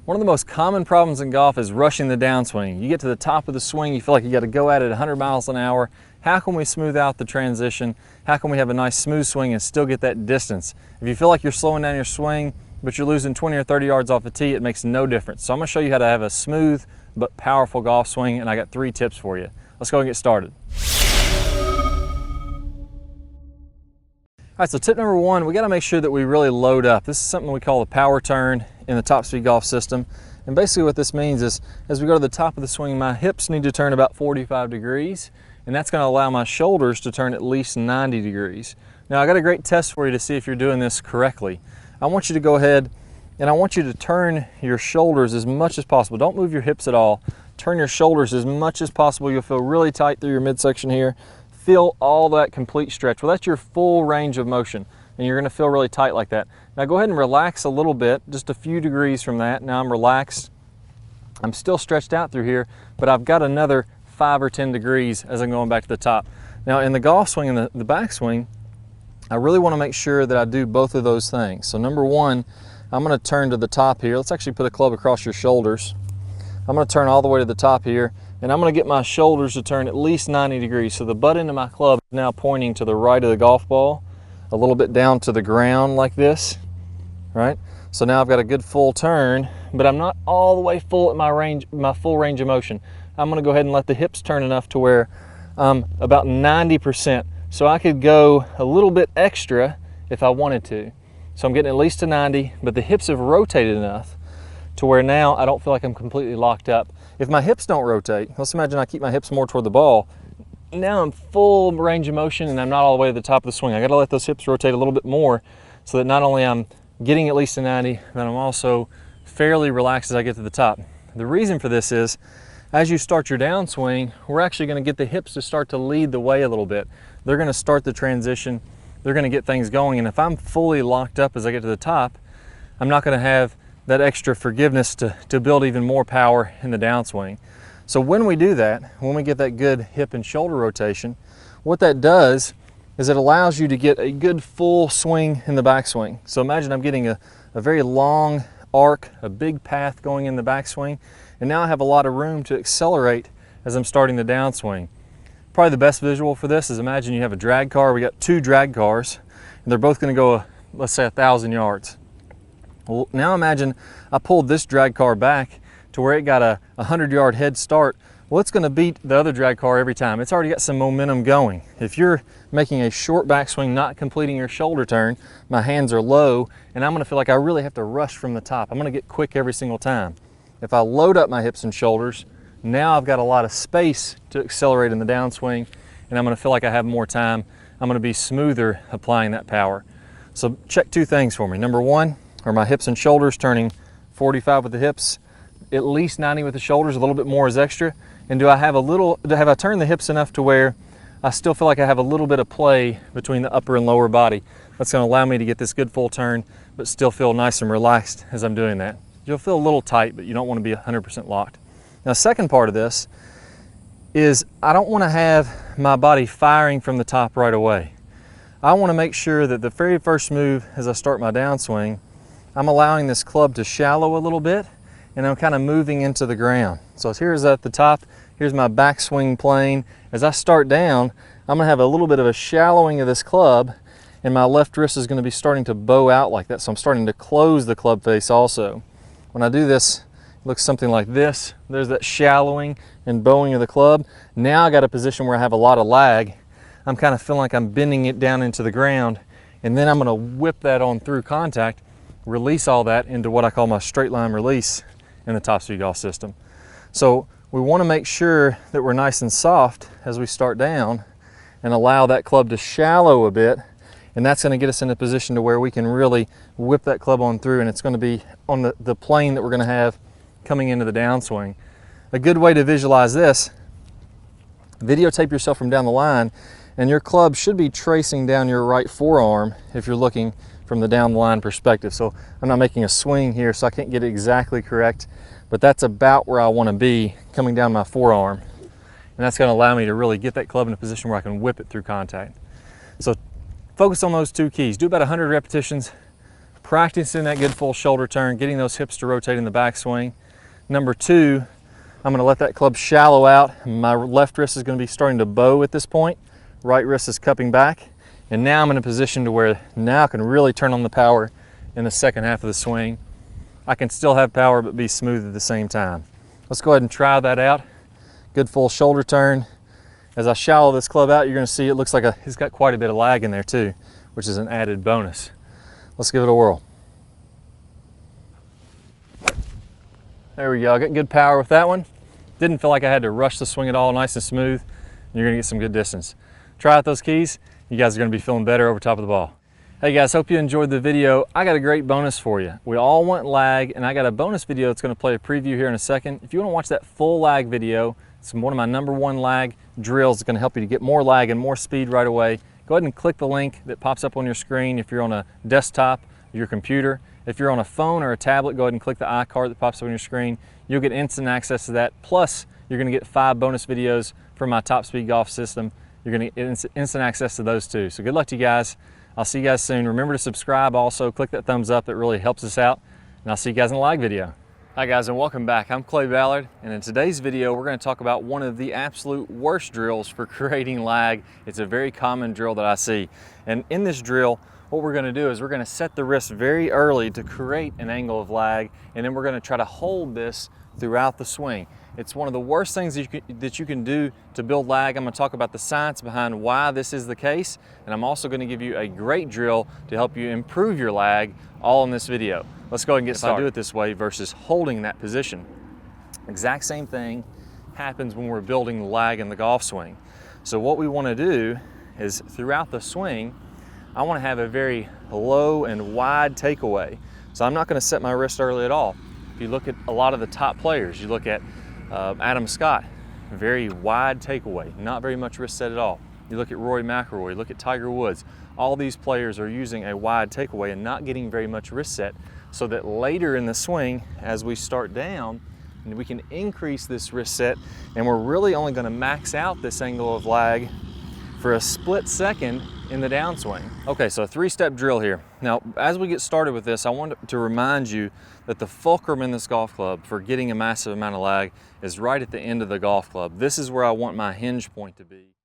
One of the most common problems in golf is rushing the downswing. You get to the top of the swing, you feel like you got to go at it 100 miles an hour. How can we smooth out the transition? How can we have a nice smooth swing and still get that distance? If you feel like you're slowing down your swing, but you're losing 20 or 30 yards off the tee, it makes no difference. So I'm going to show you how to have a smooth but powerful golf swing, and I got 3 tips for you. Let's go and get started. All right, so tip number 1, we got to make sure that we really load up. This is something we call the power turn in the Top Speed Golf system. And basically what this means is, as we go to the top of the swing, my hips need to turn about 45 degrees, and that's going to allow my shoulders to turn at least 90 degrees. Now, I got a great test for you to see if you're doing this correctly. I want you to go ahead and I want you to turn your shoulders as much as possible. Don't move your hips at all. Turn your shoulders as much as possible. You'll feel really tight through your midsection here. Feel all that complete stretch. Well, that's your full range of motion, and you're going to feel really tight like that. Now go ahead and relax a little bit, just a few degrees from that. Now I'm relaxed. I'm still stretched out through here, but I've got another 5 or 10 degrees as I'm going back to the top. Now in the golf swing and the backswing, I really want to make sure that I do both of those things. So number 1, I'm going to turn to the top here. Let's actually put a club across your shoulders. I'm going to turn all the way to the top here, and I'm going to get my shoulders to turn at least 90 degrees. So the butt end of my club is now pointing to the right of the golf ball, a little bit down to the ground like this, right? So now I've got a good full turn, but I'm not all the way full at my full range of motion. I'm going to go ahead and let the hips turn enough to where about 90%. So I could go a little bit extra if I wanted to. So I'm getting at least to 90, but the hips have rotated enough to where now I don't feel like I'm completely locked up. If my hips don't rotate, let's imagine I keep my hips more toward the ball. Now I'm full range of motion and I'm not all the way to the top of the swing. I got to let those hips rotate a little bit more so that not only I'm getting at least to 90, but I'm also fairly relaxed as I get to the top. The reason for this is, as you start your downswing, we're actually going to get the hips to start to lead the way a little bit. They're going to start the transition. They're going to get things going. And if I'm fully locked up as I get to the top, I'm not going to have that extra forgiveness to build even more power in the downswing. So when we do that, when we get that good hip and shoulder rotation, what that does is it allows you to get a good full swing in the backswing. So imagine I'm getting a very long arc, a big path going in the backswing, and now I have a lot of room to accelerate as I'm starting the downswing. Probably the best visual for this is, imagine you have a drag car. We got 2 drag cars, and they're both going to go, let's say, 1,000 yards. Well, now imagine I pulled this drag car back to where it got a 100-yard head start. Well, it's going to beat the other drag car every time. It's already got some momentum going. If you're making a short backswing, not completing your shoulder turn, my hands are low, and I'm going to feel like I really have to rush from the top. I'm going to get quick every single time. If I load up my hips and shoulders, now I've got a lot of space to accelerate in the downswing, and I'm going to feel like I have more time. I'm going to be smoother applying that power. So check 2 things for me. Number 1, are my hips and shoulders turning 45 with the hips, at least 90 with the shoulders, a little bit more is extra? And have I turned the hips enough to where I still feel like I have a little bit of play between the upper and lower body? That's going to allow me to get this good full turn, but still feel nice and relaxed as I'm doing that. You'll feel a little tight, but you don't want to be 100% locked. Now, the second part of this is I don't want to have my body firing from the top right away. I want to make sure that the very first move as I start my downswing, I'm allowing this club to shallow a little bit, and I'm kind of moving into the ground. So here's at the top, here's my backswing plane. As I start down, I'm going to have a little bit of a shallowing of this club, and my left wrist is going to be starting to bow out like that. So I'm starting to close the club face also. When I do this, it looks something like this. There's that shallowing and bowing of the club. Now I got a position where I have a lot of lag. I'm kind of feeling like I'm bending it down into the ground, and then I'm going to whip that on through contact, release all that into what I call my straight line release in the Top Speed Golf system. So we want to make sure that we're nice and soft as we start down and allow that club to shallow a bit, and that's going to get us in a position to where we can really whip that club on through, and it's going to be on the plane that we're going to have coming into the downswing. A good way to visualize this, videotape yourself from down the line, and your club should be tracing down your right forearm if you're looking from the down the line perspective. So I'm not making a swing here, so I can't get it exactly correct, but that's about where I want to be coming down my forearm. And that's going to allow me to really get that club in a position where I can whip it through contact. So focus on those 2 keys. Do about 100 repetitions practicing that good full shoulder turn, getting those hips to rotate in the backswing. Number two, I'm going to let that club shallow out. My left wrist is going to be starting to bow at this point. Right wrist is cupping back. And now I'm in a position to where now I can really turn on the power in the second half of the swing. I can still have power but be smooth at the same time. Let's go ahead and try that out. Good full shoulder turn. As I shallow this club out, you're going to see it looks like it's got quite a bit of lag in there too, which is an added bonus. Let's give it a whirl. There we go, I got good power with that one. Didn't feel like I had to rush the swing at all, nice and smooth. And you're gonna get some good distance. Try out those keys, you guys are gonna be feeling better over top of the ball. Hey guys, hope you enjoyed the video. I got a great bonus for you. We all want lag, and I got a bonus video that's gonna play a preview here in a second. If you wanna watch that full lag video, it's one of my #1 lag drills. It's gonna help you to get more lag and more speed right away. Go ahead and click the link that pops up on your screen if you're on a desktop or your computer. If you're on a phone or a tablet, go ahead and click the iCard that pops up on your screen. You'll get instant access to that. Plus, you're gonna get 5 bonus videos from my Top Speed Golf system. You're gonna get instant access to those too. So good luck to you guys. I'll see you guys soon. Remember to subscribe also. Click that thumbs up, that really helps us out. And I'll see you guys in the lag video. Hi guys, and welcome back. I'm Clay Ballard, and in today's video, we're gonna talk about one of the absolute worst drills for creating lag. It's a very common drill that I see. And in this drill, what we're gonna do is we're gonna set the wrist very early to create an angle of lag, and then we're gonna try to hold this throughout the swing. It's one of the worst things that you can do to build lag. I'm gonna talk about the science behind why this is the case, and I'm also gonna give you a great drill to help you improve your lag, all in this video. Let's go ahead and get started. If I do it this way versus holding that position, exact same thing happens when we're building lag in the golf swing. So what we wanna do is throughout the swing, I wanna have a very low and wide takeaway. So I'm not gonna set my wrist early at all. If you look at a lot of the top players, you look at Adam Scott, very wide takeaway, not very much wrist set at all. You look at Rory McIlroy, look at Tiger Woods. All these players are using a wide takeaway and not getting very much wrist set, so that later in the swing, as we start down, we can increase this wrist set, and we're really only gonna max out this angle of lag for a split second in the downswing. Okay, so a 3-step drill here. Now, as we get started with this, I want to remind you that the fulcrum in this golf club for getting a massive amount of lag is right at the end of the golf club. This is where I want my hinge point to be.